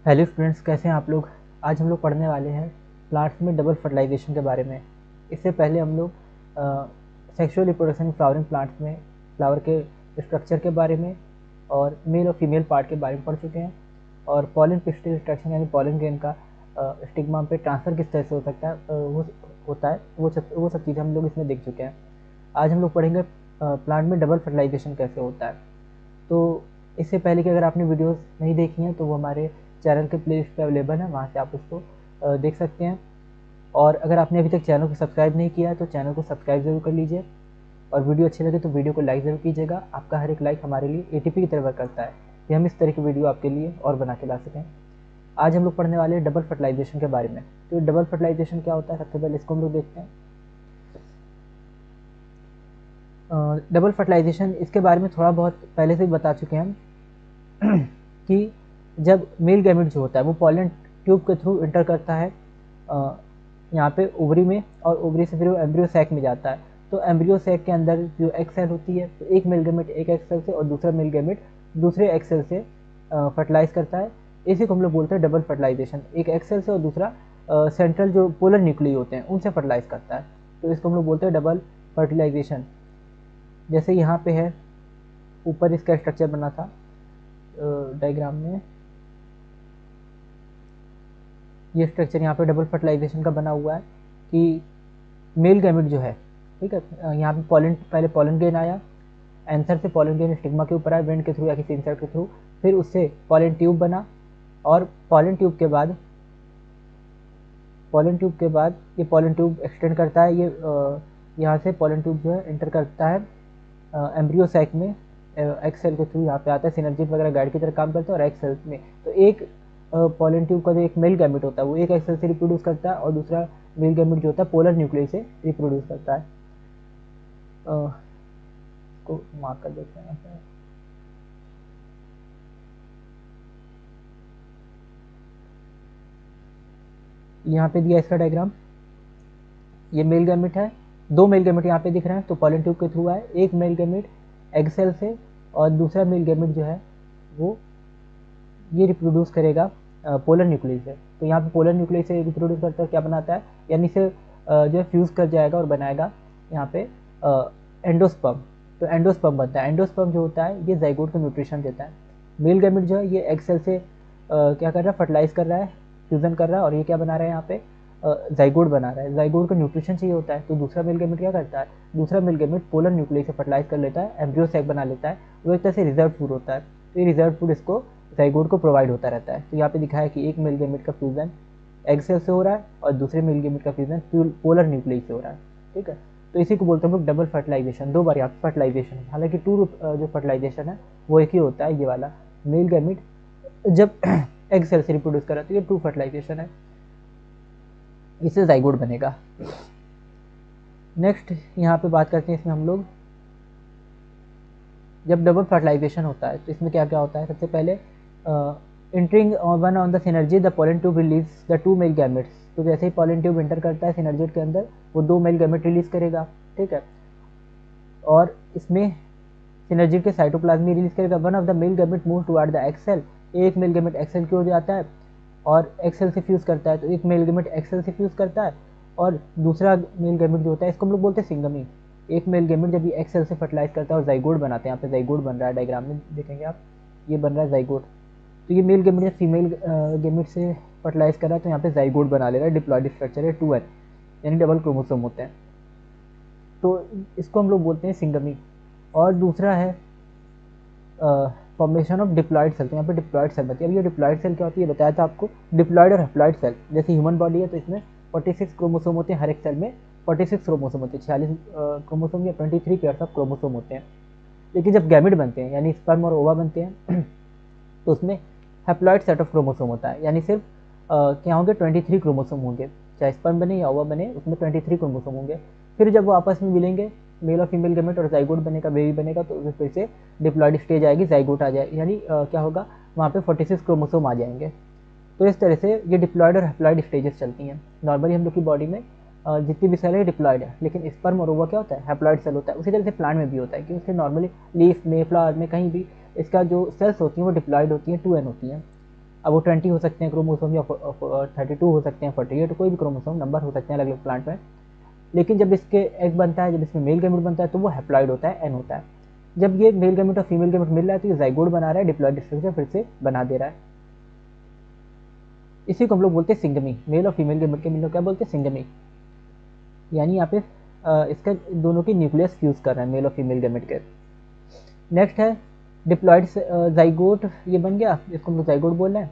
Hello students, कैसे हैं आप लोग। आज हम लोग पढ़ने वाले हैं प्लांट्स में डबल फर्टिलाइजेशन के बारे में। इससे पहले हम लोग सेक्सुअल रिप्रोडक्शन फ्लावरिंग प्लांट्स में फ्लावर के स्ट्रक्चर के बारे में और मेल और फीमेल पार्ट के बारे में पढ़ चुके हैं, और पॉलन पिस्टिक एक्सट्रैक्शन यानी पॉलन ग्रेन का स्टिग्मा पे ट्रांसफ़र किस तरह से हो सकता है, वो होता है, वो सब चीज़ें हम लोग इसमें देख चुके हैं। आज हम लोग पढ़ेंगे प्लांट में डबल फर्टिलाइजेशन कैसे होता है। तो इससे पहले कि अगर आपने वीडियोस नहीं देखी हैं तो वो हमारे चैनल के प्लेलिस्ट पे अवेलेबल है, वहाँ से आप उसको देख सकते हैं। और अगर आपने अभी तक चैनल को सब्सक्राइब नहीं किया है तो चैनल को सब्सक्राइब ज़रूर कर लीजिए, और वीडियो अच्छी लगे तो वीडियो को लाइक ज़रूर कीजिएगा। आपका हर एक लाइक हमारे लिए एटीपी की तरह वर्क करता है कि हम इस तरह की वीडियो आपके लिए और बना के ला सकें। आज हम लोग पढ़ने वाले हैं डबल फर्टिलाइजेशन के बारे में। तो डबल फर्टिलाइजेशन क्या होता है, सबसे पहले इसको हम लोग देखते हैं। डबल फर्टिलाइजेशन, इसके बारे में थोड़ा बहुत पहले से ही बता चुके हैं हम कि जब मेल गैमेट जो होता है वो पॉलन ट्यूब के थ्रू इंटर करता है यहाँ पे ओवरी में, और ओवरी से फिर वो एम्ब्रियो सैक में जाता है। तो एम्ब्रियो सैक के अंदर जो एग सेल होती है, तो एक मेल गैमेट एक एग सेल से और दूसरा मेल गैमेट दूसरे एग सेल से फर्टिलाइज करता है। इसी को हम लोग बोलते हैं डबल फर्टिलाइजेशन। एक एग सेल से और दूसरा सेंट्रल जो पोलर न्यूक्ली होते हैं उनसे फर्टिलाइज करता है, तो इसको हम लोग बोलते हैं डबल फर्टिलाइजेशन। जैसे यहाँ पे है, ऊपर इसका स्ट्रक्चर बना था डायग्राम में, ये स्ट्रक्चर यहाँ पे डबल फर्टिलाइजेशन का बना हुआ है कि मेल गैमेट जो है, ठीक है, यहाँ पे पहले पॉलन ग्रेन आया, एंथर से पॉलन ग्रेन स्टिग्मा के ऊपर आया वेंट के थ्रू या किसी इंसेक्ट के थ्रू, फिर उससे पॉलन ट्यूब बना, और पॉलन ट्यूब के बाद ये पॉलन ट्यूब एक्सटेंड करता है, ये यहाँ से पॉलन ट्यूब जो है इंटर करता है एम्ब्रियो सैक में, एग सेल के थ्रू यहाँ पे आता है, सिनर्जिट वगैरह गाइड की तरह काम करता है, और एग सेल में तो एक पॉलन ट्यूब का जो एक मेल गैमेट होता है वो एक एग सेल से रिप्रोड्यूस करता है, और दूसरा मेल गैमेट जो होता है पोलर न्यूक्लियस से रिप्रोड्यूस करता है। इसको मार्क कर देते हैं यहाँ पे। यहाँ पे दिया इसका डायग्राम, ये मेल गैमेट है, दो मेल गैमेट यहाँ पे दिख रहे हैं, तो पॉलन ट्यूब के थ्रू आए, एक मेल गैमेट एग सेल से और दूसरा मेल गैमेट जो है वो ये रिप्रोड्यूस करेगा पोलर न्यूक्लियस से। तो यहाँ पे पोलर न्यूक्लियस से रिप्रोड्यूस करता है, क्या बनाता है, यानी से जो है फ्यूज़ कर जाएगा और बनाएगा यहाँ पे एंडोस्पर्म। तो एंडोस्पर्म बनता है। एंडोस्पर्म जो होता है ये जाइगोट को न्यूट्रिशन देता है। मेल गैमेट जो है ये एग सेल से क्या कर रहा है, फर्टिलाइज कर रहा है, फ्यूज़न कर रहा है, और ये क्या बना रहा है, यहाँ पे जाइगोट बना रहा है। जाइगोट को न्यूट्रिशन चाहिए होता है, तो दूसरा मेल गैमेट क्या करता है, दूसरा मेल गैमेट पोलर न्यूक्लियस से फर्टिलाइज कर लेता है, एम्ब्रियो सैक बना लेता है, वो एक तरह से रिजर्व फूड होता है। तो ये रिजर्व फूड इसको जाइगोट को प्रोवाइड होता रहता है। तो यहाँ पे दिखा है कि एक मेल गैमेट का फ्यूजन एग सेल से हो रहा है और दूसरे मेल गैमेट का फ्यूजन पोलर न्यूक्लियस से हो रहा है, ठीक है। तो इसी को बोलते हैं हम लोग डबल फर्टिलाइजेशन, दो बार यहाँ पे फर्टिलाइजेशन है। हालांकि जो फर्टिलाइजेशन है वो एक ही होता है, ये वाला मेल गैमेट जब एग सेल से रिप्रोड्यूस कर रहा है तो ये टू फर्टिलाइजेशन है, इससे जाइगोट बनेगा। नेक्स्ट यहाँ पे बात करते हैं, इसमें हम लोग जब डबल फर्टिलाइजेशन होता है तो इसमें क्या क्या होता है। सबसे पहले entering one on the synergy the pollen tube release the two male gametes. तो जैसे ही पॉलन ट्यूब इंटर करता है सिनर्जिट के अंदर, वो दो मेल गैमेट रिलीज करेगा, ठीक है। और इसमें सिनर्जिट के साइटोप्लाज्म में रिलीज करेगा। One of the male gamete move toward the egg cell, एक मेल गैमेट एक्सेल की ओर जाता है और एक्सेल से फ्यूज़ करता है। तो एक मेल गैमेट एक्सेल से फ्यूज़ करता है, और दूसरा मेल गैमेट जो होता है इसको हम लोग बोलते हैं सिंगमी। एक मेल गैमेट जब ये एक्सेल से फर्टिलाइज करता है और जाइगोट बनाते हैं, यहाँ पे जाइगोट बन रहा है, डायग्राम में देखेंगे आप, ये बन रहा है जाइगोट। तो ये मेल गैमेट फीमेल गैमेट से फर्टिलाइज कर रहा है, तो यहाँ पे जाइगोट बना ले रहा है। डिप्लॉइड स्ट्रक्चर है 2n, यानी डबल क्रोमोसोम होते हैं, तो इसको हम लोग बोलते हैं सिंगमी। और दूसरा है फॉर्मेशन ऑफ डिप्लॉइड सेल। तो यहाँ पे डिप्लॉइड सेल बताइए। अब ये डिप्लॉइड सेल क्या होती है, बताया था आपको। डिप्लॉइड और हैप्लॉइड सेल, जैसे ह्यूमन बॉडी है तो इसमें 46 क्रोमोसोम होते हैं, हर एक सेल में 46 क्रोमोसोम होते हैं, 46 क्रोमोसोम या 23 पेयर्स ऑफ क्रोमोसोम होते हैं। लेकिन जब गैमेट बनते हैं यानी स्पर्म और ओवा बनते हैं तो उसमें हैप्लॉइड सेट ऑफ क्रोमोसोम होता है, यानी सिर्फ क्या होंगे, 23 क्रोमोसोम होंगे, चाहे स्पर्म बने या ओवा बने, उसमें 23 क्रोमोसोम होंगे। फिर जब वो आपस में मिलेंगे, मेल और फीमेल गैमेट, और जाइगोट बनेगा, बेबी बनेगा, तो फिर से डिप्लॉइड स्टेज आएगी, जाइगोट आ जाए, यानी क्या होगा, वहाँ पे 46 क्रोमोसोम आ जाएंगे। तो इस तरह से ये डिप्लॉइड और हैप्लॉइड स्टेजेस चलती हैं। नॉर्मली हम लोग की बॉडी में जितनी भी सेल है डिप्लॉइड है, लेकिन स्पर्म और ओवा क्या होता है, हैप्लॉइड सेल होता है। उसी तरह से प्लांट में भी होता है कि उसके नॉर्मली लीफ में, फ्लावर में, कहीं भी इसका जो सेल्स होती हैं वो डिप्लॉइड होती हैं, 2n होती हैं। अब वो 20 हो सकते हैं क्रोमोसोम, या 32 हो सकते हैं, 48, कोई भी क्रोमोसोम नंबर हो सकते हैं अलग अलग प्लांट में। लेकिन जब इसके एग बनता है, जब इसमें मेल गैमेट बनता है, तो वो हैप्लॉइड होता है, एन होता है। जब ये मेल गैमेट और फीमेल गैमेट मिल रहा है तो ये जाइगोट बना रहा है, डिप्लॉइड स्ट्रक्चर फिर से बना दे रहा है। इसी को हम लोग बोलते हैं सिंगमी। मेल और फीमेल गैमेट के मिलने को क्या बोलते हैं? सिंगमी। यानी यहाँ पे इसका दोनों की न्यूक्लियस फ्यूज कर रहे हैं, मेल और फीमेल गैमेट के। नेक्स्ट है डिप्लॉइड जाइगोट, ये बन गया, इसको हम लोग जाइगोट बोल रहे हैं।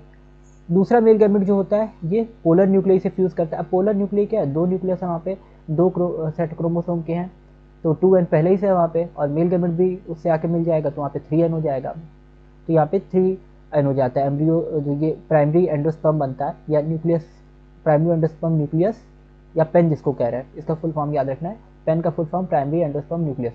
दूसरा मेल गैमेट जो होता है ये पोलर न्यूक्लियई से फ्यूज करता है। अब पोलर न्यूक्लियई क्या है? दो न्यूक्लियस है वहाँ पे, दो सेट क्रोमोसोम के हैं, तो 2n पहले ही से है वहाँ पे, और मेल गैमेट भी उससे आके मिल जाएगा, तो वहाँ पे 3n हो जाएगा। तो यहाँ पे 3n हो जाता है। एम्ब्रियो जो ये प्राइमरी एंडोस्पर्म बनता है, या न्यूक्लियस, प्राइमरी एंडोस्पर्म न्यूक्लियस, या पेन जिसको कह रहे हैं, इसका फुल फॉर्म याद रखना है। पेन का full form primary endosperm nucleus,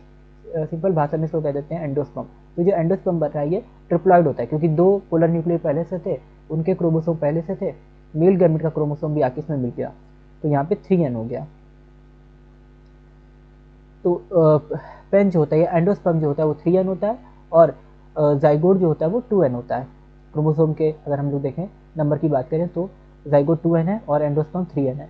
simple भाषा में इसको कह देते हैं एंडोस्पर्म। तो जो एंडोस्पर्म बन रहा है ये ट्रिप्लॉइड होता है, क्योंकि दो पोलर न्यूक्लियस पहले से थे, उनके क्रोमोसोम पहले से थे, मेल गैमेट का क्रोमोसोम भी आके इसमें मिल गया, तो यहाँ पे 3n हो गया। तो पेन जो होता है, एंडोस्पर्म जो होता है वो 3n होता है, और जाइगोट जो होता है वो 2n होता है। क्रोमोसोम के अगर हम लोग देखें नंबर की बात करें तो जाइगोट 2n है और एंडोस्पर्म 3n है।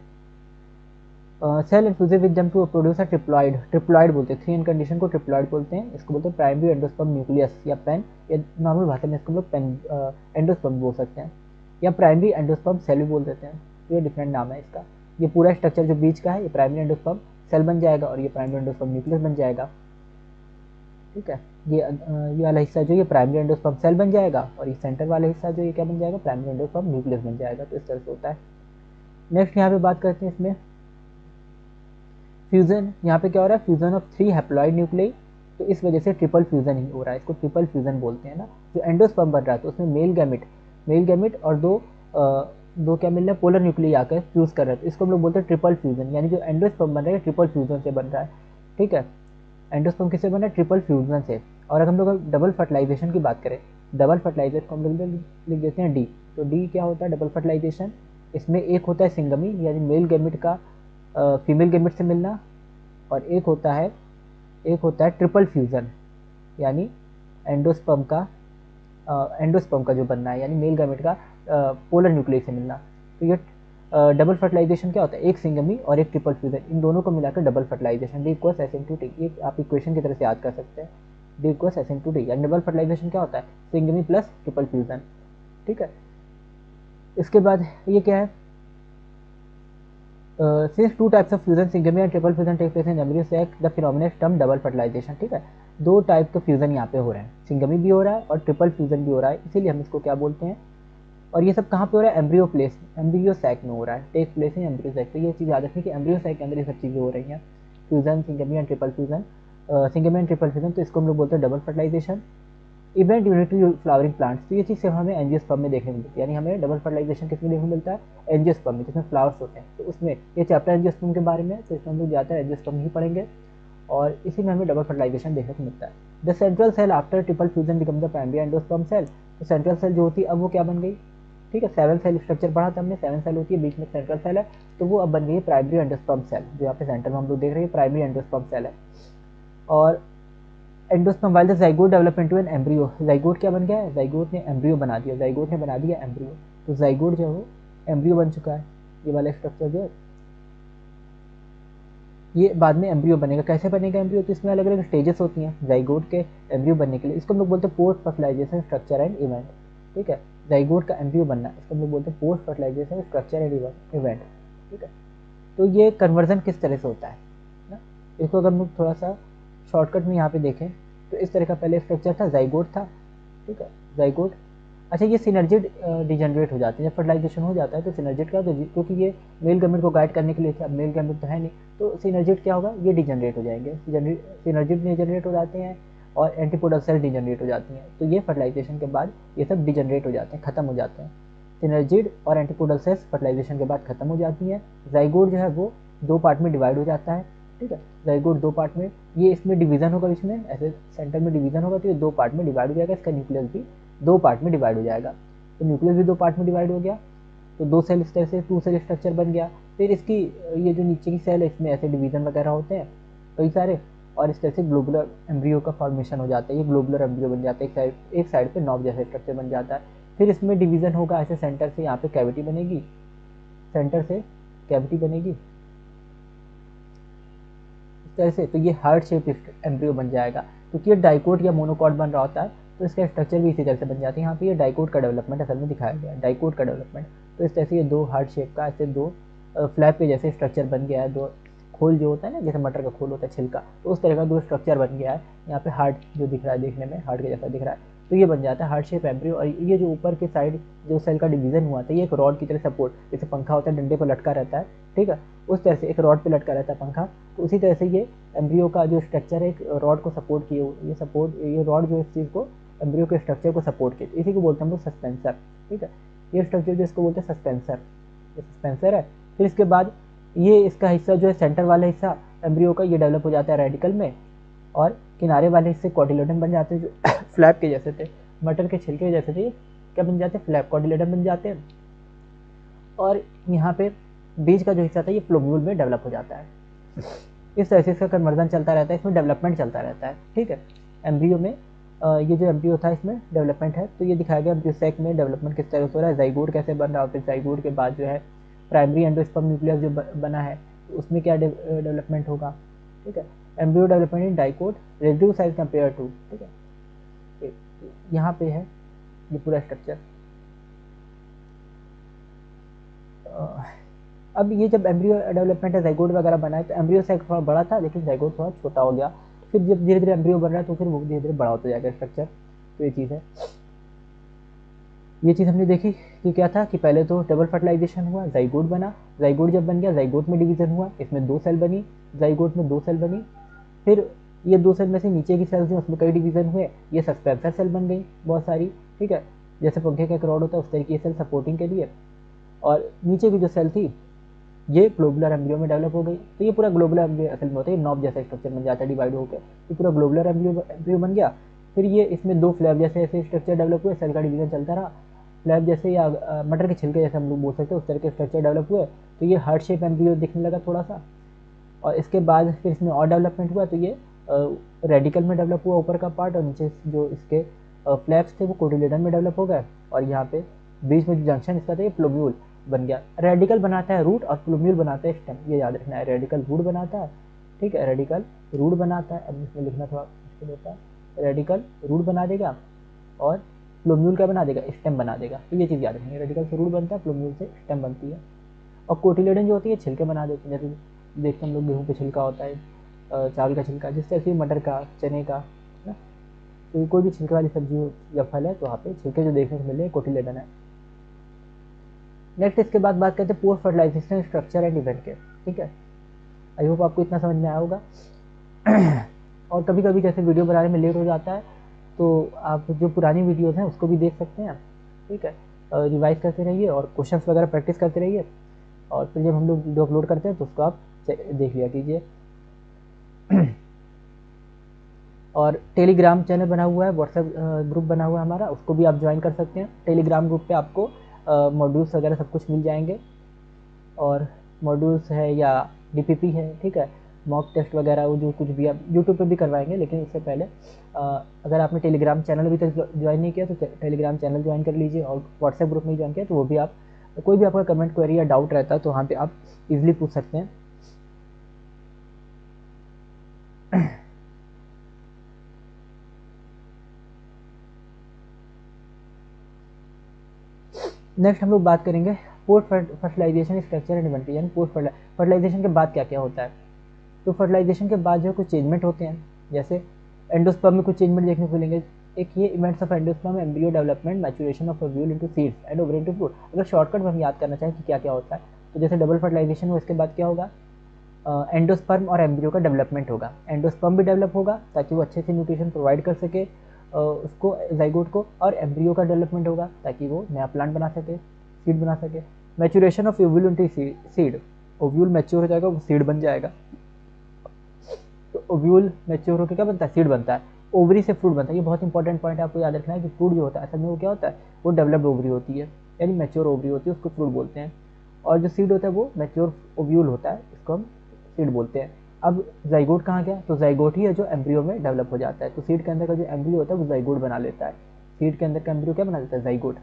Cell infuses with them to produce a triploid, triploid बोलते हैं, 3n कंडीशन को ट्रिप्लॉइड बोलते हैं। इसको बोलते हैं प्राइमरी एंडोस्पर्म न्यूक्लियस, या पेन, या नॉर्मल भाषा में इसको हम लोग पेन एंडोस्पर्म बोल सकते हैं, या प्राइमरी एंडोस्पर्म सेल भी बोल देते हैं। ये डिफरेंट नाम है इसका। ये पूरा स्ट्रक्चर जो बीच का है ये प्राइमरी एंडोस्पर्म सेल बन जाएगा, और ये प्राइमरी एंडोस्पर्म न्यूक्लियस बन जाएगा। ठीक है, ये वाला हिस्सा जो ये प्राइमरी एंडोस्पर्म सेल बन जाएगा, और ये सेंटर वाला हिस्सा जो ये क्या बन जाएगा? प्राइमरी एंडोस्पर्म न्यूक्लियस बन जाएगा। तो इस तरह से होता है। नेक्स्ट यहाँ पे बात करते हैं इसमें फ्यूजन। यहाँ पे क्या हो रहा है? फ्यूजन ऑफ 3 हैप्लॉइड न्यूक्लियाई, तो इस वजह से ट्रिपल फ्यूजन ही हो रहा है, इसको ट्रिपल फ्यूजन बोलते हैं ना। जो एंडोस्पर्म बन रहा है तो उसमें मेल गैमेट और दो क्या मिल रहा है? पोलर न्यूक्लियाई आकर फ्यूज कर रहे हैं, तो इसको हम लोग बोलते हैं ट्रिपल फ्यूजन। यानी जो एंडोस्पर्म बन रहा है ट्रिपल फ्यूजन से बन रहा है। ठीक है, एंडोस्पर्म किससे बन रहा है? ट्रिपल फ्यूजन से। और अगर हम लोग डबल फर्टिलाइजेशन की बात करें, डबल फर्टिलाइजर को हम लोग लिख देते हैं डी। तो डी क्या होता है? Double fertilisation. इसमें एक होता है सिंगमी, यानी मेल गैमेट का फीमेल गैमेट से मिलना, और एक होता है ट्रिपल फ्यूजन, यानी एंडोस्पर्म का जो बनना है, यानी मेल गैमेट का पोलर न्यूक्लियस से मिलना। तो ये डबल फर्टिलाइजेशन क्या होता है? एक सिंगमी और एक ट्रिपल फ्यूजन, इन दोनों को मिलाकर double fertilisation, D equals SN2T। ये आप इक्वेशन की तरह से याद कर सकते हैं, डी इक्वल्स SN2T। यानी डबल फर्टिलाइजेशन क्या होता है? Syngamy plus triple fusion. ठीक है, इसके बाद ये क्या है? Since 2 types of fusion, syngamy and triple fusion take place in embryo sac, the phenomena is termed double fertilisation. ठीक है, 2 टाइप का फ्यूजन यहाँ पे हो रहा है, सिंगमी भी हो रहा है और ट्रिपल फ्यूजन भी हो रहा है, इसीलिए हम इसको क्या बोलते हैं? और ये सब कहाँ पे हो रहा है? एम्ब्रियो सैक में हो रहा है, take place in embryo sac. तो ये चीज़ याद रखिए कि एम्ब्रियो सैक के अंदर ये सब चीज़ें हो रही हैं, fusion, syngamy and triple fusion. Syngamy and triple fusion, तो इसको हम लोग बोलते हैं double fertilization. Event unit to flowering plants, तो ये चीज़ सिर्फ हमें एंजियोस्पर्म में देखने को मिलती है, यानी हमें डबल फर्टिलाइजेशन किसमें देखने को मिलता है? एंजियोस्पर्म में, जिसमें फ्लावर्स होते हैं। तो उसमें ये चैप्टर एंजियोस्पर्म के बारे में, तो इसमें हम लोग ज़्यादातर एंजियोस्पर्म ही पढ़ेंगे, और इसी में हमें डबल फर्टिलाइजेशन देखने को मिलता है। The central cell after triple fusion become the primary endosperm cell. तो सेंट्रल सेल जो होती है अब वो क्या बन गई? ठीक है, 7 सेल स्ट्रक्चर पढ़ा था हमने, 7 सेल होती है, बीच में सेंट्रल सेल है, तो वो अब बन गई है प्राइमरी एंडोस्पर्म सेल। जो यहाँ पे सेंटर में हम लोग देख रहे हैं प्राइमरी एंडोस्पर्म सेल है। और endosperm while the zygote develop into an embryo, zygote क्या बन गया है? जाइगोट ने एम्ब्रियो बना दिया, जाइगोट ने बना दिया एम्ब्रियो। तो जाइगोट जो है वो एम्ब्रियो बन चुका है, ये वाला स्ट्रक्चर जो है ये बाद में एम्ब्रियो बनेगा। कैसे बनेगा एम्ब्रियो? तो इसमें अलग अलग स्टेजेस होती हैं जाइगोट के एम्ब्रियो बनने के लिए। इसको हम लोग बोलते हैं post fertilisation structure and event. ठीक है, जाइगोट का एम्ब्रियो बनना, इसको हम लोग बोलते हैं post fertilisation structure and event. ठीक है, तो ये कन्वर्जन किस तरह से होता है ना, इसको अगर हम लोग थोड़ा सा शॉर्टकट में यहाँ पे देखें तो इस तरह का पहले स्ट्रक्चर था, जाइगोट था। ठीक है, जाइगोट। अच्छा, ये सिनर्जिड डिजनरेट हो जाती है जब फर्टिलाइजेशन हो जाता है, तो सिनर्जिड क्या होता है? क्योंकि ये मेल गैमेट को गाइड करने के लिए थे, अब मेल गैमेट तो है नहीं, तो सिनर्जिड क्या होगा? ये डिजनरेट हो जाएंगे, सिनर्जिड डिजनरेट हो जाते हैं, और एंटीपोडल सेल डिजनरेट हो जाती हैं। तो ये फर्टिलाइजेशन के बाद ये सब डिजनरेट हो जाते हैं, खत्म हो जाते हैं। सिनर्जिड और एंटीपोडल सेल्स फर्टिलाइजेशन के बाद खत्म हो जाती हैं। जाइगोट जो है वो 2 पार्ट में डिवाइड हो जाता है। ठीक है, जाइगोट 2 पार्ट में, ये इसमें डिवीजन होगा, इसमें ऐसे सेंटर में डिवीजन होगा, तो ये 2 पार्ट में डिवाइड हो जाएगा। इसका न्यूक्लियस भी 2 पार्ट में डिवाइड हो जाएगा। तो न्यूक्लियस भी 2 पार्ट में डिवाइड हो गया, तो 2 सेल इस तरह से 2 सेल स्ट्रक्चर बन गया। फिर इसकी ये जो नीचे की सेल है इसमें ऐसे डिवीजन वगैरह होते हैं कई सारे, और इस तरह से ग्लोबुलर एम्ब्रियो का फॉर्मेशन हो जाता है। ये ग्लोबुलर एम्ब्रियो बन जाता है, एक साइड पे नॉब जैसा स्ट्रक्चर बन जाता है। फिर इसमें डिवीज़न होगा ऐसे, सेंटर से यहाँ पे कैविटी बनेगी, सेंटर से कैविटी बनेगी इस तरह से। तो ये हार्ट शेप एम्ब्रियो बन जाएगा, क्योंकि ये डाइकोट या मोनोकॉट बन रहा होता है, तो इसका स्ट्रक्चर भी इसी तरह से बन जाता है। यहाँ पे ये डाइकोट का डेवलपमेंट असल में दिखाया गया है, डाइकोट का डेवलपमेंट। तो इस तरह से ये दो हार्ट शेप का ऐसे दो फ्लैप के जैसे स्ट्रक्चर बन गया है, दो खोल जो होता है ना, जैसे मटर का खोल होता है छिलका, तो उस तरह का दो स्ट्रक्चर बन गया है। यहाँ पे हार्ट जो दिख रहा है, देखने में हार्ट के जैसा दिख रहा है, तो ये बन जाता है हार्ट शेप एम्ब्रियो। और ये जो ऊपर के साइड जो सेल का डिवीजन हुआ था, ये एक रॉड की तरह सपोर्ट, जैसे पंखा होता है डंडे पर लटका रहता है, ठीक है, उस तरह से एक रॉड पे लटका रहता है पंखा, तो उसी तरह से ये एम्ब्रियो का जो स्ट्रक्चर है एक रॉड को सपोर्ट किए, ये रॉड जो इस चीज़ को एम्ब्रियो के स्ट्रक्चर को सपोर्ट किए, इसी को बोलते हैं हम लोग सस्पेंसर, ठीक है। ये स्ट्रक्चर जो इसको बोलते हैं सस्पेंसर, ये सस्पेंसर है। फिर इसके बाद ये इसका हिस्सा जो है सेंटर वाला हिस्सा एम्ब्रियो का, ये डेवलप हो जाता है रेडिकल में, और किनारे वाले हिस्से कोटिलेडन बन जाते हैं, जो फ्लैप के जैसे थे, मटर के छिलके जैसे थे, क्या बन जाते हैं, फ्लैप कोटिलेडन बन जाते हैं। और यहाँ पे बीज का जो हिस्सा था ये प्लोम्यूल में डेवलप हो जाता है। इस तरह से इसका कन्वर्जन चलता रहता है, इसमें डेवलपमेंट चलता रहता है, ठीक है। एम्ब्रियो में ये जो एम्ब्रियो था इसमें डेवलपमेंट है, तो ये दिखाया गया एम्ब्रियो सेक में डेवलपमेंट किस तरह से हो रहा है, जाइगोट कैसे बन रहा है, फिर जाइगोट के बाद जो है प्राइमरी एंडोस्पर्म न्यूक्लियस जो बना है, उसमें क्या डेवलपमेंट होगा, ठीक है। Embryo development in dicot radio size compare to, ठीक है, यहाँ पे है ये पूरा स्ट्रक्चर। अब ये जब एम्ब्रियो डेवलपमेंट है, जाइगोट वगैरह बना है, तो एम्ब्रियो साइज थोड़ा बड़ा था, लेकिन जाइगोट थोड़ा छोटा हो गया। फिर जब धीरे धीरे एम्ब्रियो बन रहा है, तो फिर वो धीरे धीरे बड़ा होता जाएगा स्ट्रक्चर। तो ये चीज़ है, ये चीज़ हमने देखी कि क्या था कि पहले तो डबल फर्टिलाइजेशन हुआ, जाइगोट बना, जाइगोट जब बन गया, जाइगोट में डिवीजन हुआ, इसमें 2 सेल बनी, जाइगोट में 2 सेल बनी। फिर ये 2 सेल में से नीचे की सेल्स हैं उसमें कई डिवीजन हुए, ये सस्पेंसर सेल बन गई बहुत सारी, ठीक है, जैसे पंखे का एक रॉड होता है उस तरीके की सेल सपोर्टिंग के लिए। और नीचे की जो सेल थी ये ग्लोबुलर एम्ब्रियो में डेवलप हो गई। तो ये पूरा ग्लोबुलर एम्ब्रियो असल में होता है, नॉब जैसा स्ट्रक्चर बन जाता है डिवाइड होकर, ये पूरा ग्लोबुलर एम्ब्रियो बन गया। फिर ये इसमें 2 फ्लैप जैसे ऐसे स्ट्रक्चर डेवलप हुए, सेल का डिवीजन चलता रहा, फ्लैप जैसे या मटर के छिलके जैसे हम लोग बोल सकते हैं उस तरह के स्ट्रक्चर डेवलप हुए। तो ये हार्ट शेप एम्ब्रियो दिखने लगा थोड़ा सा, और इसके बाद फिर इसमें और डेवलपमेंट हुआ, तो ये रेडिकल में डेवलप हुआ ऊपर का पार्ट, और नीचे जो इसके फ्लैप्स थे वो कोटिलेडन में डेवलप हो गए, और यहाँ पे बीच में जो जंक्शन इसका था ये प्लोम्यूल बन गया। रेडिकल बनाता है रूट और प्लोम्यूल बनाता है स्टेम, ये याद रखना है, रेडिकल रूट बनाता है, ठीक है, रेडिकल रूट बनाता है। अब इसमें लिखना थोड़ा मुश्किल होता है, रेडिकल रूट बना देगा और प्लोम्यूल क्या बना देगा, स्टेम बना देगा। तो ये चीज़ याद रखनी है, रेडिकल से रूट बनता है, प्लोम्यूल से स्टेम बनती है। और कोटिलेडन जो होती है छिलके बना देते हैं, जैसे देखते हम लोग गेहूँ पे छिलका होता है, चावल का छिलका, जिस तरह से मटर का, चने का ना, तो कोई भी छिलके वाली सब्जी या फल है तो वहाँ पे छिलके जो देखने को मिले हैं कोटिलेडन है। नेक्स्ट इसके बाद बात करते हैं post fertilisation structure and event के, ठीक है। आई होप आपको इतना समझ में आया होगा। और कभी कभी जैसे वीडियो बनाने में लेट हो जाता है, तो आप जो पुरानी वीडियोस हैं उसको भी देख सकते हैं, ठीक है, रिवाइज करते रहिए और क्वेश्चंस वगैरह प्रैक्टिस करते रहिए, और फिर जब हम लोग वीडियो अपलोड करते हैं तो उसको आप देख लिया कीजिए। और टेलीग्राम चैनल बना हुआ है, व्हाट्सएप ग्रुप बना हुआ है हमारा, उसको भी आप ज्वाइन कर सकते हैं। टेलीग्राम ग्रुप पे आपको मॉड्यूल्स वगैरह सब कुछ मिल जाएंगे, और मॉड्यूल्स है या डीपीपी है, ठीक है, मॉक टेस्ट वगैरह वो जो कुछ भी आप यूट्यूब पे भी करवाएंगे। लेकिन उससे पहले अगर आपने टेलीग्राम चैनल अभी तक ज्वाइन नहीं किया तो टेलीग्राम चैनल ज्वाइन कर लीजिए, और व्हाट्सएप ग्रुप में ज्वाइन किया तो वो भी आप, कोई भी आपका कमेंट क्वेरी या डाउट रहता है तो वहाँ पे आप इजीली पूछ सकते हैं। नेक्स्ट हम लोग बात करेंगे post fertilisation structure and event, यानी पोस्ट फर्टिलाइजेशन के बाद क्या क्या होता है। तो फर्टिलाइजेशन के बाद जो कुछ चेंजमेंट होते हैं, जैसे एंडोस्पर्म में कुछ चेंजमेंट देखने को मिलेंगे। एक ये events of endosperm, embryo development, maturation of ovule into seeds and over into fruit. अगर शॉर्टकट में हम याद करना चाहें कि क्या क्या होता है, तो जैसे डबल फर्टिलाइजेशन हुआ, इसके बाद क्या होगा, एंडोस्पर्म और एम्ब्रियो का डेवलपमेंट होगा। एंडोस्पर्म भी डेवलप होगा ताकि वो अच्छे से न्यूट्रिशन प्रोवाइड कर सके उसको, जाइगोट को, और एम्ब्रियो का डेवलपमेंट होगा ताकि वो नया प्लांट बना सके, सीड बना सके। Maturation of ovule into seed, ovule mature हो जाएगा, वो सीड बन जाएगा। तो ओव्यूल मैच्योर होकर क्या बनता है, सीड बनता है। ओवरी से फ्रूट बनता है, ये बहुत इंपॉर्टेंट पॉइंट है, आपको याद रखना है कि फ्रूट जो होता है असल में वो क्या होता है, वो डेवलप्ड ओवरी होती है, यानी मैच्योर ओवरी होती है, उसको फ्रूट बोलते हैं। और जो सीड होता है वो मैच्योर ओव्यूल होता है, इसको हम सीड बोलते हैं। अब जाइगोट कहाँ गया, तो जाइगोट ही है जो एम्ब्रियो में डेवलप हो जाता है। तो सीड के अंदर का जो एम्ब्रियो होता है वो जाइगोट बना लेता है, सीड के अंदर का एम्ब्रियो क्या बना देता है, जाइगोट।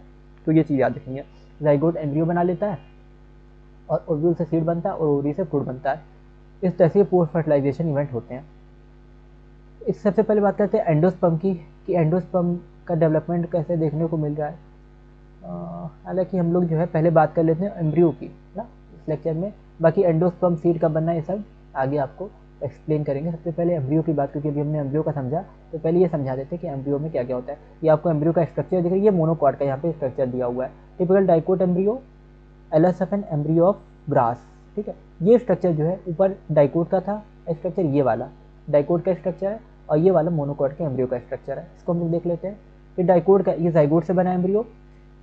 तो ये चीज़ याद रखनी है। जाइगोट एम्ब्रियो बना लेता है और ओव्यूल से सीड बनता है और ओवरी से फ्रूट बनता है। इस तरह से पोस्ट फर्टिलाइजेशन इवेंट होते हैं। इस सबसे पहले बात करते हैं एंडोस्पर्म की, कि एंडोस्पर्म का डेवलपमेंट कैसे देखने को मिल रहा है। हालांकि हम लोग जो है पहले बात कर लेते हैं एम्ब्रियो की ना इस लेक्चर में, बाकी एंडोस्पर्म सीड का बनना ये सब आगे आपको एक्सप्लेन करेंगे। सबसे पहले एम्ब्रियो की बात, क्योंकि अभी हमने एम्ब्रियो का समझा, तो पहले ये समझा देते हैं कि एम्ब्रियो में क्या क्या होता है। ये आपको एम्ब्रियो का स्ट्रक्चर दिख रहा है, ये मोनोकॉट का यहाँ पे स्ट्रक्चर दिया हुआ है। Typical dicot embryo, LS of an embryo of grass, ठीक है। ये स्ट्रक्चर जो है ऊपर डाइकोट का था स्ट्रक्चर, ये वाला डाइकोट का स्ट्रक्चर है, और ये वाला मोनोकॉट के एम्ब्रियो का स्ट्रक्चर है। इसको हम लोग देख लेते हैं कि डाइकोट का ये जाइगोट से बना एम्ब्रियो,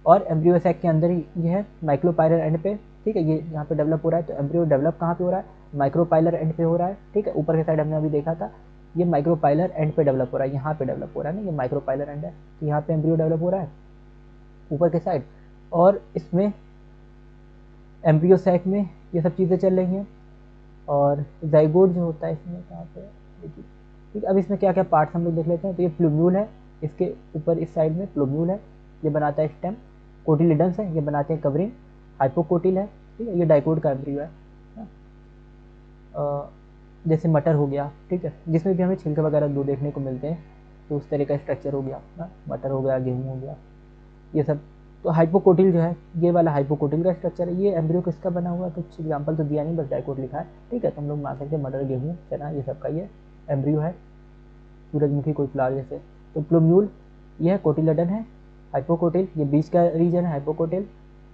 और एम्ब्रियो सैक के अंदर ही ये है माइक्रोपाइलर एंड पे, ठीक है। ये यहाँ पे डेवलप हो रहा है, तो एम्ब्रियो डेवलप कहाँ पे हो रहा है, माइक्रोपाइलर एंड पे हो रहा है, ठीक है। ऊपर के साइड हमने अभी देखा था, ये माइक्रोपाइलर एंड पे डेवलप हो रहा है, यहाँ पे डेवलप हो रहा है ना, ये माइक्रोपाइलर एंड है, तो यहाँ पे एम्ब्रियो डेवलप हो रहा है ऊपर के साइड। और इसमें एम्ब्रियो सैक में ये सब चीज़ें चल रही हैं। और जाइगोट जो होता है इसमें कहाँ पे देखिए, ठीक। अब इसमें क्या क्या पार्ट्स हम लोग देख लेते हैं। तो ये प्लूम्यूल है, इसके ऊपर इस साइड में प्लूम्यूल है, ये बनाता है स्टेम। कोटिलिडन्स है, ये बनाते हैं कवरिंग। हाइपोकोटिल है, ठीक है, ये डाइकोट का एम्ब्रियो है। जैसे मटर हो गया, ठीक है, जिसमें भी हमें छिलके वगैरह दो देखने को मिलते हैं, तो उस तरह का स्ट्रक्चर हो गया ना, मटर हो गया, गेहूँ हो गया, ये सब। तो हाइपोकोटिल जो है, ये वाला हाइपोकोटिल का स्ट्रक्चर है। ये एम्ब्रियो किसका बना हुआ है, कुछ एग्जांपल तो दिया नहीं, बस डाइकोट लिखा है, ठीक है। तो हम लोग मान सकते हैं मटर, गेहूँ, चना, ये सब का ये एम्ब्रियो है। सूरजमुखी कोई फ्लावर जैसे। तो प्लूम्यूल ये है, कोटिलेडन है, हाइपोकोटिल ये बीच का रीजन है हाइपोकोटिल,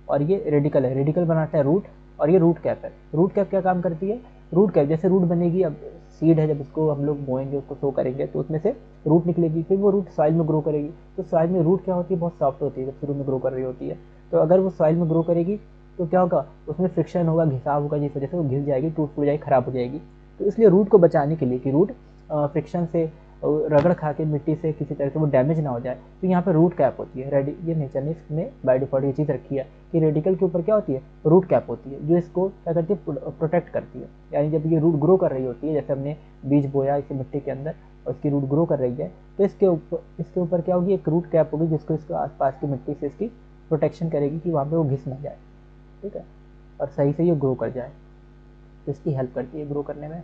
और ये रेडिकल है, रेडिकल बनाता है रूट, और ये रूट कैप है। रूट कैप क्या काम करती है, रूट कैप जैसे रूट बनेगी, अब सीड है, जब उसको हम लोग बोएंगे, उसको सो करेंगे, तो उसमें से रूट निकलेगी, फिर वो रूट सॉइल में ग्रो करेगी। तो सॉइल में रूट क्या होती है, बहुत सॉफ्ट होती है जब शुरू में ग्रो कर रही होती है। तो अगर वो सॉइल में ग्रो करेगी तो क्या होगा, उसमें फ्रिक्शन होगा, घिसाव होगा, जिस वजह से वो घिस जाएगी, टूट फूट जाएगी, खराब हो जाएगी। तो इसलिए रूट को बचाने के लिए कि रूट फ्रिक्शन से, रगड़ खा के मिट्टी से किसी तरह से वो डैमेज ना हो जाए, तो यहाँ पे रूट कैप होती है। ये नेचर ने इसमें बाय डिफॉल्ट ये चीज़ रखी है कि रेडिकल के ऊपर क्या होती है, रूट कैप होती है, जो इसको क्या करती है, प्रोटेक्ट करती है। यानी जब ये रूट ग्रो कर रही होती है, जैसे हमने बीज बोया इसे मिट्टी के अंदर और इसकी रूट ग्रो कर रही है, तो इसके ऊपर क्या होगी, एक रूट कैप होगी, जिसको इसको आसपास की मिट्टी से इसकी प्रोटेक्शन करेगी कि वहाँ पे वो घिस ना जाए, ठीक है, और सही से ये ग्रो कर जाए। तो इसकी हेल्प करती है ग्रो करने में।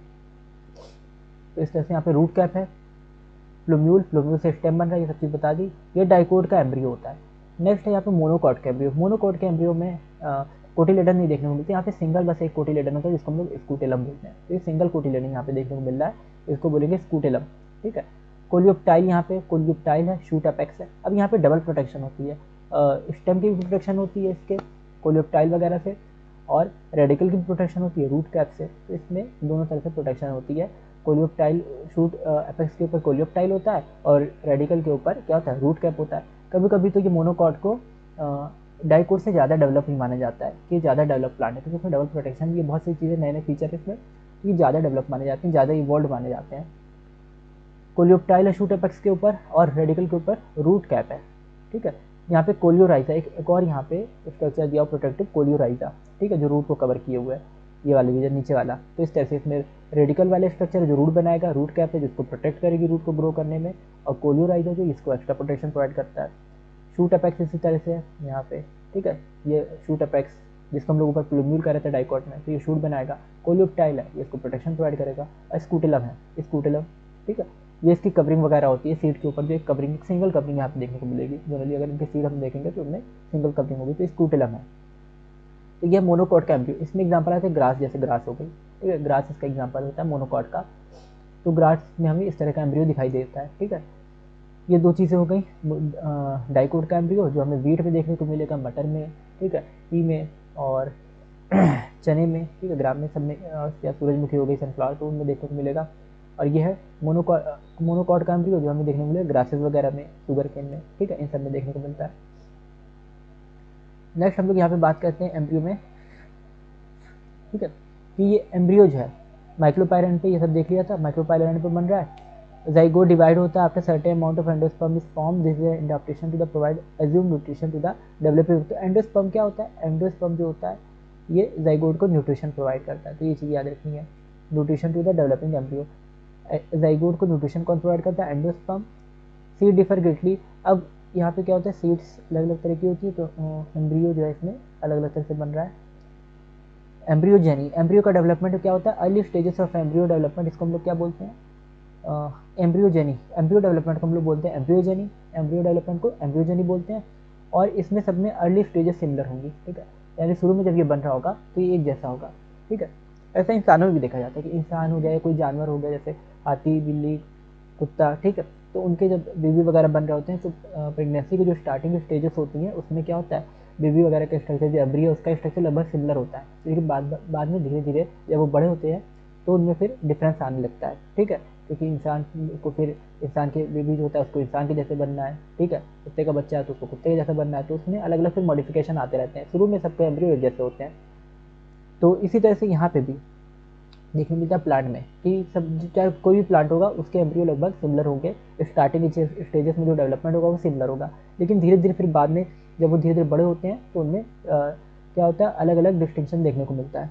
तो इस तरह से यहाँ पे रूट कैप है। प्लूम्यूल से स्टेम बन रहा है, ये सब चीज़ बता दी। ये डाइकोट का एम्ब्रियो होता है। नेक्स्ट है यहाँ पे मोनोकॉट का एम्ब्रियो। मोनोकॉट के एम्ब्रियो में कोटिलेडन नहीं देखने को मिलती, यहाँ पे सिंगल बस एक कोटिलेडन होता है, जिसको हम लोग स्कूटेलम बोलते हैं। तो ये सिंगल कोटिलेडन यहाँ पे देखने को मिल रहा है, इसको बोलेंगे स्कूटेलम, ठीक है। कोलियोप्टाइल, यहाँ पे कोलियोप्टाइल है, शूट अपेक्स है। अब यहाँ पे डबल प्रोटेक्शन होती है, स्टेम की भी प्रोटेक्शन होती है इसके कोलियोप्टाइल वगैरह से, और रेडिकल की भी प्रोटेक्शन होती है रूट कैप से। तो इसमें दोनों तरह से प्रोटेक्शन होती है। कोलियोप्टाइल शूट अपेक्स के ऊपर कोलियोप्टाइल होता है, और रेडिकल के ऊपर क्या होता है, रूट कैप होता है। कभी कभी तो ये मोनोकॉट को डाइकोट से ज़्यादा डेवलप नहीं माना जाता है, कि ज़्यादा डेवलप प्लांट है, क्योंकि इसमें डबल प्रोटेक्शन, ये बहुत सी चीज़ें, नए नए फीचर है इसमें, ये ज़्यादा डेवलप माने जाते हैं, ज़्यादा इवॉल्व माने जाते हैं। कोलियोप्टाइल है शूट अपेक्स के ऊपर, और रेडिकल के ऊपर रूट कैप है, ठीक है। यहाँ पे कोलियोराइजा, एक और यहाँ पे स्ट्रक्चर दिया प्रोटेक्टिव कोलियोराइजा, ठीक है, जो रूट को कवर किए हुए है, ये वाले रीजन नीचे वाला। तो इस तरह से इसमें रेडिकल वाले स्ट्रक्चर जो रूट बनाएगा, रूट कैप है जिसको प्रोटेक्ट करेगी रूट को ग्रो करने में, और कोलियोराइजा जो इसको एक्स्ट्रा प्रोटेक्शन प्रोवाइड करता है। शूट अपेक्स इसी तरह से है यहाँ पे, ठीक है, ये शूट अपेक्स जिसको हम लोग ऊपर प्लूम्यूल कर रहे थे डाइकोट में, तो ये शूट बनाएगा। कोलियोप्टाइल है, ये इसको प्रोटेक्शन प्रोवाइड करेगा। और स्कूटेलम है, स्कूटेलम, ठीक है, ये इसकी कवरिंग वगैरह होती है सीड के ऊपर, जो एक कवरिंग, सिंगल कवरिंग यहाँ पे देखने को मिलेगी जनरली। अगर इनके सीड हम देखेंगे तो उनमें सिंगल कवरिंग होगी, तो स्कूटेलम है। तो ये मोनोकॉट का एम्ब्रियो। इसमें एग्जांपल आते हैं ग्रास, जैसे ग्रास हो गई, ठीक है, ग्रास इसका एग्जांपल होता है मोनोकॉट का। तो ग्रास में हमें इस तरह का एम्ब्रियो दिखाई देता है, ठीक है। ये दो चीज़ें हो गई, डाइकोट का एम्ब्रियो जो हमें वीट में देखने को मिलेगा, मटर में, ठीक है, पी में, और चने में, ठीक है, ग्राम में, सब में, या सूरजमुखी हो गई, सनफ्लावर, तो उनमें देखने को मिलेगा। और ये है मोनोकॉट का एम्ब्रियो जो हमें देखने को मिलेगा ग्रासेस वगैरह में, शुगर केन में, ठीक है, इन सब में देखने को मिलता है। नेक्स्ट हम लोग यहाँ पे बात करते हैं एम्ब्रियो में, ठीक है, कि ये एम्ब्रियो जो है माइक्रोपाइलर पे, ये सब देख लिया था, माइक्रोपाइलर पे बन रहा है। जाइगोट डिवाइड होता है after certain amount of endosperm is form, this is adaptation to the provide assume nutrition to the developing. तो एंडोस्पर्म क्या होता है, एंडोस्पर्म जो होता है ये जाइगोट को न्यूट्रिशन प्रोवाइड करता है। तो ये चीज़ याद रखनी है, nutrition to the developing embryo. Zygote को न्यूट्रिशन कौन प्रोवाइड करता है, एंडोस्पर्म। Seed differ greatly. अब यहाँ पे क्या होता है, सीड्स अलग अलग तरह की होती है, तो एम्ब्रियो जो है इसमें अलग अलग तरह से बन रहा है। एम्ब्रियोजेनी, एम्ब्रियो का डेवलपमेंट क्या होता है, early stages of embryo development, इसको हम लोग क्या बोलते हैं, एम्ब्रियोजेनी, एम्ब्रियो डेवलपमेंट को हम लोग बोलते हैं एम्ब्रियोजेनी, एम्ब्रियो डेवलपमेंट को एम्ब्रियोजेनी बोलते हैं। और इसमें सब में अर्ली स्टेजेस सिमिलर होंगी, ठीक है, यानी शुरू में जब ये बन रहा होगा तो ये एक जैसा होगा, ठीक है। ऐसा इंसानों में भी देखा जाता है कि इंसान हो जाए, कोई जानवर हो गया, जैसे हाथी, बिल्ली, कुत्ता, ठीक है, तो उनके जब बेबी वगैरह बन रहे होते हैं तो प्रेगनेंसी की जो स्टार्टिंग स्टेजेस होती हैं उसमें क्या होता है, बेबी वगैरह का स्ट्रक्चर जो एम्ब्रियो उसका स्ट्रक्चर लगभग सिमिलर होता है, लेकिन बाद में धीरे धीरे जब वो बड़े होते हैं तो उनमें फिर डिफरेंस आने लगता है, ठीक है, क्योंकि इंसान को फिर इंसान के बेबी जो होता है उसको इंसान के जैसे बनना है, ठीक है, कुत्ते का बच्चा है तो उसको कुत्ते के जैसा बनना है, तो उसमें अलग अलग फिर मॉडिफिकेशन आते रहते हैं, शुरू में सबके एम्ब्रियो एक जैसे होते हैं। तो इसी तरह से यहाँ पे भी देखने मिलता है प्लांट में कि सब, चाहे कोई भी प्लांट होगा उसके एम्ब्रियो लगभग सिमिलर होंगे, स्टार्टिंग स्टेजेस में जो डेवलपमेंट होगा वो सिमिलर होगा, लेकिन धीरे धीरे फिर बाद में जब वो धीरे धीरे बड़े होते हैं तो उनमें क्या होता है, अलग अलग डिस्टिंक्शन देखने को मिलता है,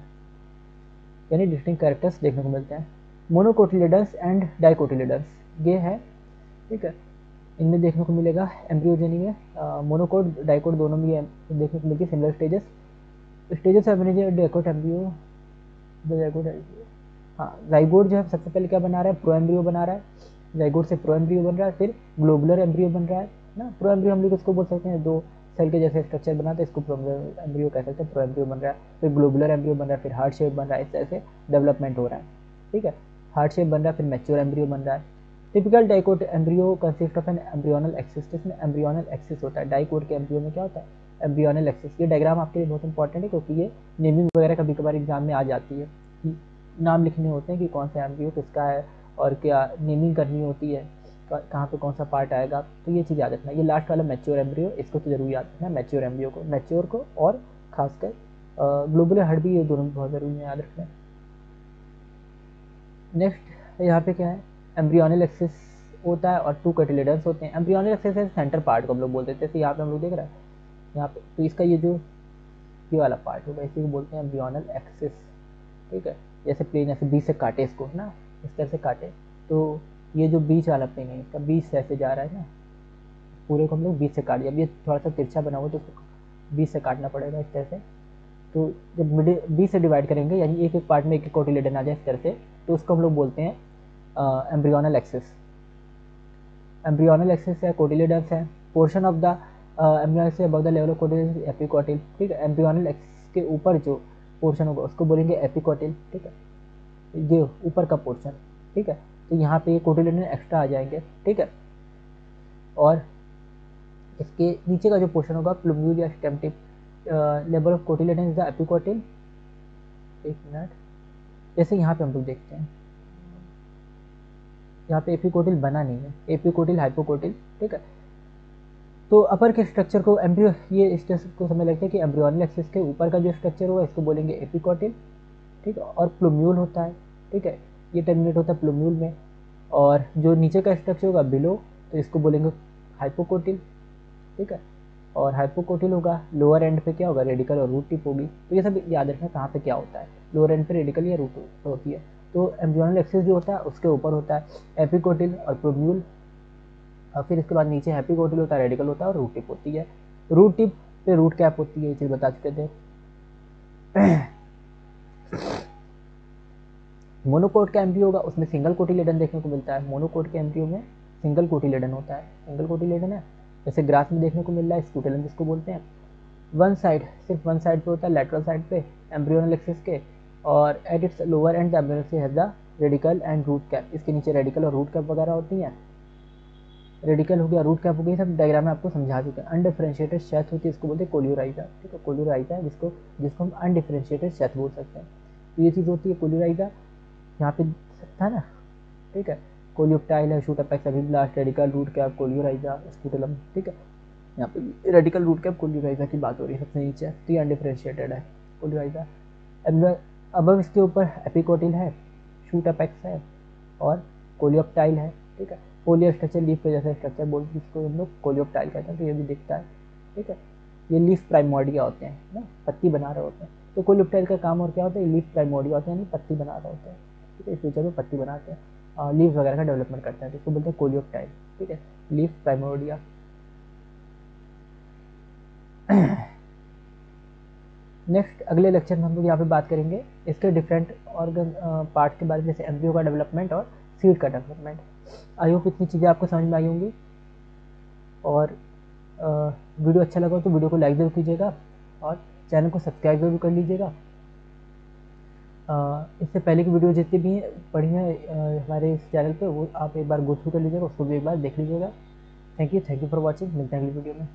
यानी डिस्टिंक्ट कैरेक्टर्स देखने को मिलते हैं। मोनोकोटिलिडन्स एंड डाइकोटिलिडन्स ये है, ठीक है, इनमें देखने को मिलेगा एम्ब्रियोजेनी में, मोनोकोट डाइकोट दोनों में ये देखने को मिलती है similar stages. Stages of dicot embryo, zygote, हाँ जाइगोट जो है सबसे पहले क्या बना रहा है, प्रो एम्ब्रियो बना रहा है, जाइगोट से प्रो एम्ब्रियो बन रहा है, फिर ग्लोबुलर एम्ब्रियो बन रहा है ना, प्रो एम्ब्रियो हम लोग इसको बोल सकते हैं, दो सेल के जैसे स्ट्रक्चर बनाते हैं, इसको प्रो एम्ब्रियो कह सकते हैं, प्रो एम्ब्रियो बन रहा है, फिर ग्लोबुलर एम्ब्रियो बन रहा है, फिर हार्ट शेप बन रहा है, इस तरह से डेवलपमेंट हो रहा है, ठीक है, हार्ट शेप बन रहा है, फिर मैच्योर एम्ब्रियो बन रहा है। Typical dicot embryo consist of an embryonal axis, जिसमें एम्ब्रियोनल एक्सिस होता है, डाइकोट के एम्ब्रियो में क्या होता है, एम्ब्रियोनल एक्सिस। ये डायग्राम आपके लिए बहुत इंपॉर्टेंट है क्योंकि ये नेमिंग वगैरह कभी कभार एग्जाम में आ जाती है, नाम लिखने होते हैं कि कौन सा एम्ब्रियो किसका है और क्या नेमिंग करनी होती है, कहाँ पे कौन सा पार्ट आएगा, तो ये चीज़ याद रखना। ये लास्ट वाला मैच्योर एम्ब्रियो, इसको तो जरूर याद रखना, मैच्योर एम्ब्रियो को, मैच्योर को, और खासकर ग्लोबुलर हार्ट भी, ये दोनों बहुत ज़रूरी है याद रखना। नेक्स्ट यहाँ पे क्या है, एम्ब्रियोनल एक्सिस होता है और टू कोटिलिडन्स होते हैं। एम्ब्रियोनल एक्सिस है सेंटर पार्ट को हम लोग बोलते हैं, जैसे यहाँ पे हम लोग देख रहे हैं यहाँ पे, तो इसका ये जो ये वाला पार्ट होगा इसी को बोलते हैं एम्ब्रियोनल एक्सिस, ठीक है, जैसे प्लेन ऐसे बीच से काटे इसको ना, इस तरह से काटे, तो ये जो बीच वाला प्लेन है इसका बीच से ऐसे जा रहा है ना, पूरे को हम लोग बीच से काट दिया, अब ये थोड़ा सा तिरछा बना हुआ तो उसको बीच से काटना पड़ेगा इस तरह से। तो जब मिडिल बीच से डिवाइड करेंगे, यानी एक एक पार्ट में एक एक कोटिलेडन आ जाए इस तरह से, तो उसको हम लोग बोलते हैं एम्ब्रियोनल एक्सिस। एम्ब्रियोनल एक्सिस है, कोटिलेडन्स है, पोर्शन ऑफ द एम्ब्रियोनल से above the level of cotyledon epicotyl, ठीक है, एम्ब्रियोनल एक्सिस के ऊपर जो पोर्शन होगा उसको बोलेंगे एपिकोटिल, ठीक है, ये ऊपर का पोर्शन, ठीक है, तो यहाँ पे कोटिलेडन एक्स्ट्रा आ जाएंगे, ठीक है, और इसके नीचे का जो पोर्शन होगा प्लूम्यूल या stem tip, level of cotyledon is the epicotyl. एक मिनट, जैसे यहाँ पे हम लोग देखते हैं, यहाँ पे एपिकोटिल बना नहीं है, एपिकोटिल हाइपोकोटिल, ठीक है, तो अपर के स्ट्रक्चर को एम्ब्रियो, ये स्ट्रक्चर को समझ लगता है कि एम्ब्रियोनल एक्सिस के ऊपर का जो स्ट्रक्चर होगा इसको बोलेंगे एपिकोटिल, ठीक है, और प्लूम्यूल होता है, ठीक है, ये टर्मिनेट होता है प्लूम्यूल में, और जो नीचे का स्ट्रक्चर होगा बिलो, तो इसको बोलेंगे हाइपोकोटिल, ठीक है, और हाइपोकोटिल होगा, लोअर एंड पे क्या होगा, रेडिकल और रूट टिप होगी। तो ये सब याद रखना कहाँ पे क्या होता है, लोअर एंड पे रेडिकल या रूट होती है, तो एम्ब्रियोनल एक्सिस जो होता है उसके ऊपर होता है एपिकोटिल और प्लूम्यूल, और फिर इसके बाद नीचे हैप्पीकोटिल होता है, रेडिकल होता है, और रूट टिप होती है। रूट टिप पे रूट कैप होती है, ये चीज़ बता चुके थे। मोनोकोट का एम्ब्रियो होगा उसमें सिंगल कोटिलेडन देखने को मिलता है, मोनोकोट के एम्ब्रियो में सिंगल कोटिलेडन होता है, सिंगल कोटिलेडन है, जैसे ग्रास में देखने को मिल रहा है, स्कूटेलन जिसको बोलते हैं। वन साइड, सिर्फ वन साइड पे होता है, लेटरल साइड पे एम्ब्रियोनल एक्सिस के, और at its lower end the embryonal axis has the radicle and root cap, इसके नीचे रेडिकल और रूट कैप वगैरह होती हैं। रेडिकल हो गया, रूट कैप हो गई, सब डायग्राम में आपको समझा चुके हैं। अनडिफरेंशिएटेड शेथ होती है, इसको बोलते हैं कोल्यूराइजा, ठीक है, कोल्यूराइजा जिसको जिसको हम अनडिफरेंशिएटेड शेथ बोल सकते हैं, तो ये चीज़ होती है कोल्यूराइजा। यहाँ पे था ना, ठीक है, कोलियोप्टाइल है, shoot apex epiblast, radicle root cap coleorhiza scutellum, ठीक है, यहाँ पे रेडिकल रूट कैप कोल्यूराइजा की बात हो रही है सबसे नीचे, तो ये अनडिफरेंशिएटेड है कोल्यूराइजा। अब इसके ऊपर एपिकोटिल है, शूट अपेक्स है, और कोलियोप्टाइल है, ठीक है, पोलियर स्ट्रक्चर लीफ के जैसा स्ट्रक्चर बोलते हैं, जिसको हम लोग कोलियोप्टाइल कहते हैं, तो ये भी दिखता है, ठीक है, ये लीफ प्राइमोर्डिया होते हैं ना, पत्ती बना रहे होते हैं, तो कोलियोप्टाइल का काम और क्या होता है, लीफ प्राइमोर्डिया होते हैं, यानी पत्ती बना रहे होते हैं, ठीक है, फ्यूचर में पत्ती बनाते हैं, लीफ वगैरह का डेवलपमेंट करते हैं, तो इसको बोलते हैं कोलियोप्टाइल, ठीक है, लीफ प्राइमोर्डिया। नेक्स्ट अगले लेक्चर में हम लोग यहाँ पे बात करेंगे इसके डिफरेंट ऑर्गन पार्ट्स के बारे में, जैसे एम्ब्रियो का डेवलपमेंट और सीड का डेवलपमेंट। आई होप इतनी चीज़ें आपको समझ में आई होंगी, और वीडियो अच्छा लगा तो वीडियो को लाइक जरूर कीजिएगा और चैनल को सब्सक्राइब जरूर कर लीजिएगा। इससे पहले की वीडियो जितनी भी पढ़ी हैं हमारे इस चैनल पे, वो आप एक बार गो थ्रू कर लीजिएगा, उसको भी एक बार देख लीजिएगा। Thank you for watching. मिलते हैं अगली वीडियो में।